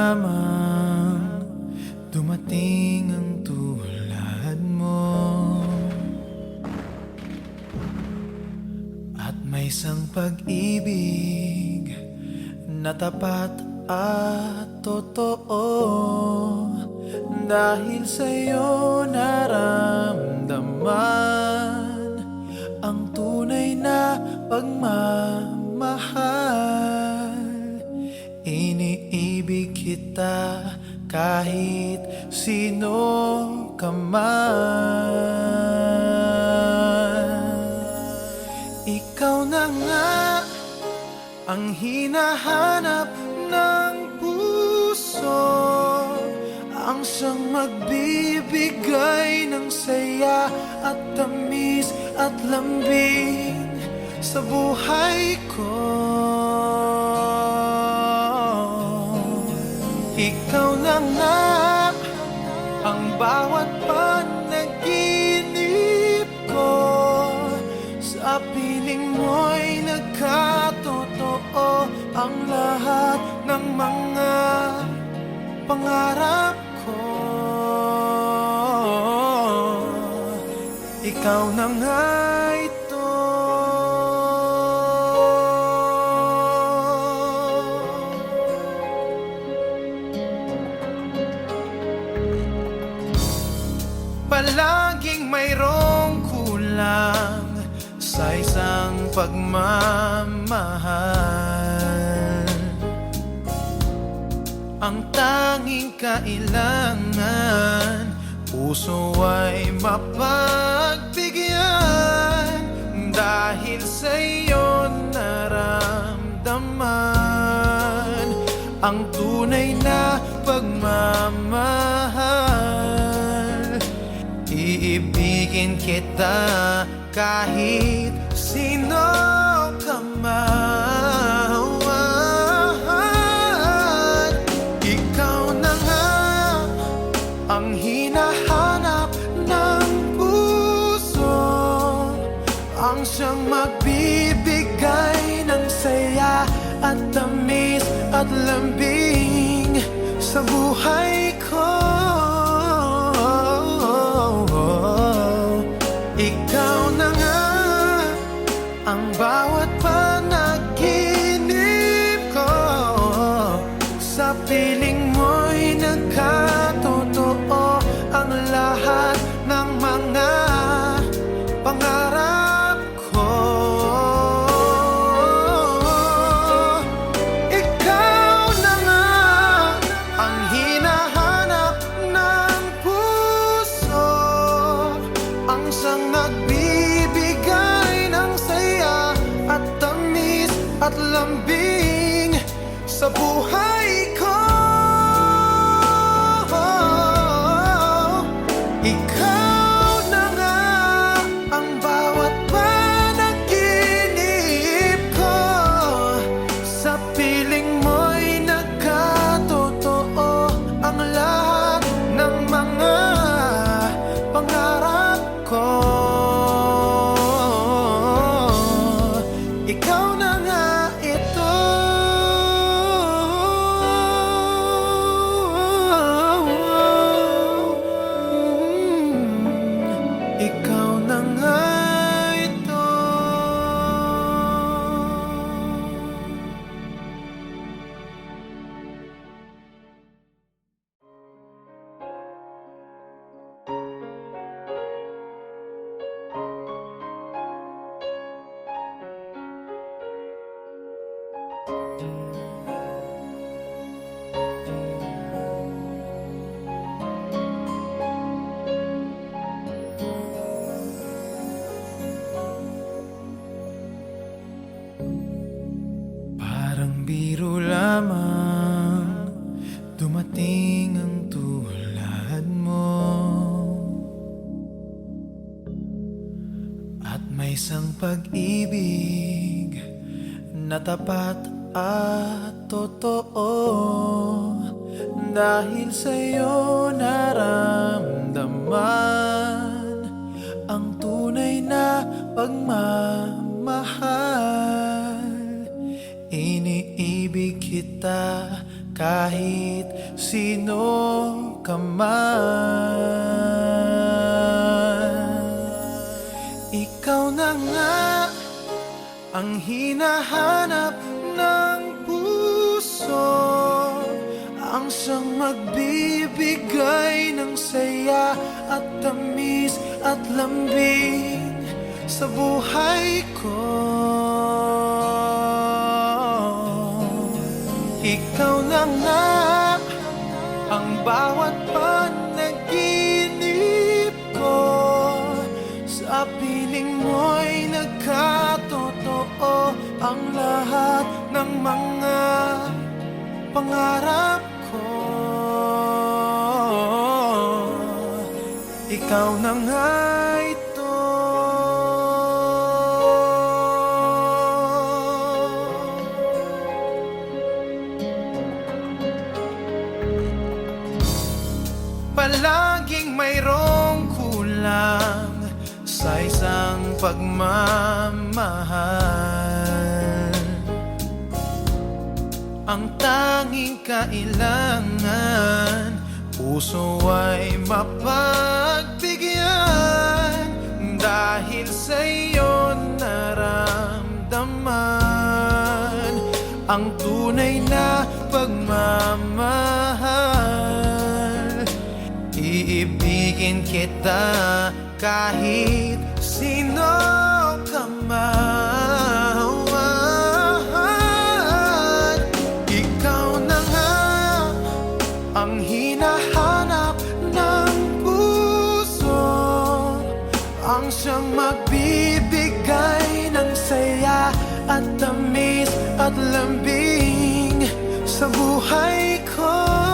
lamang dumating ang tulad mo, at may isang pag-ibig na tapat at totoo. Dahil sa'yo naramdaman ang tunay na pagmamahal. Iniibig kita kahit sino ka man. Ikaw na nga ang hinahanap ng puso, ang siyang magbibigay ng saya at tamis at lambing sa buhay ko. Ikaw na nga ang bawat panaginip ko, sa piling mo'y nagkatotoo ang lahat ng mga pangarap ko. Ikaw na nga ito. Palaging mayroong kulang sa isang pagmamahal. Ang tanging kailangan, puso ay mapagbigyan. Dahil sa'yo naramdaman ang tunay na pagmamahal. Iibigin kita kahit sino ka man. Ikaw na nga ang hinahanap ng puso, ang siyang magbibigay ng saya at tamis at lambing sa buhay ko. Ikaw na nga ang bawat panaginip ko, sa piling mo'y nagkatotoo ang lahat ng mga pangarap ko. Ikaw na nga ang hinahanap ng puso, ang siyang nagbibigay ng saya at tamis at lambing sa buhay ko. Ikaw na nga ang bawat panaginip ko, sa piling mo'y nagkatotoo ang lahat ng mga pangarap ko. Ikaw na nga ito. Ikaw na nga ito. Parang biro lamang dumating ang tulad mo, at may isang pag-ibig na tapat at totoo. Dahil sa'yo naramdaman ang tunay na pagmamahal. Iniibig kita kahit Ikaw na nga ang hinahanap ng puso, ang siyang magbibigay ng saya at tamis at lambing sa buhay ko. Ikaw na nga ang bawat panaginip ko, sa piling mo'y nagkatotoo ang lahat ng mga pangarap ko. Ikaw na nga ito. Palaging mayroong kulang sa isang pagmamahal. Ang tanging kailangan, puso ay mapagbigyan, dahil sa'yo naramdaman ang tunay na pagmamahal. Iibigin kita kahit sino ka man. Ikaw na nga ang hinahanap ng puso, ang siyang magbibigay ng saya at tamis at lambing sa buhay ko.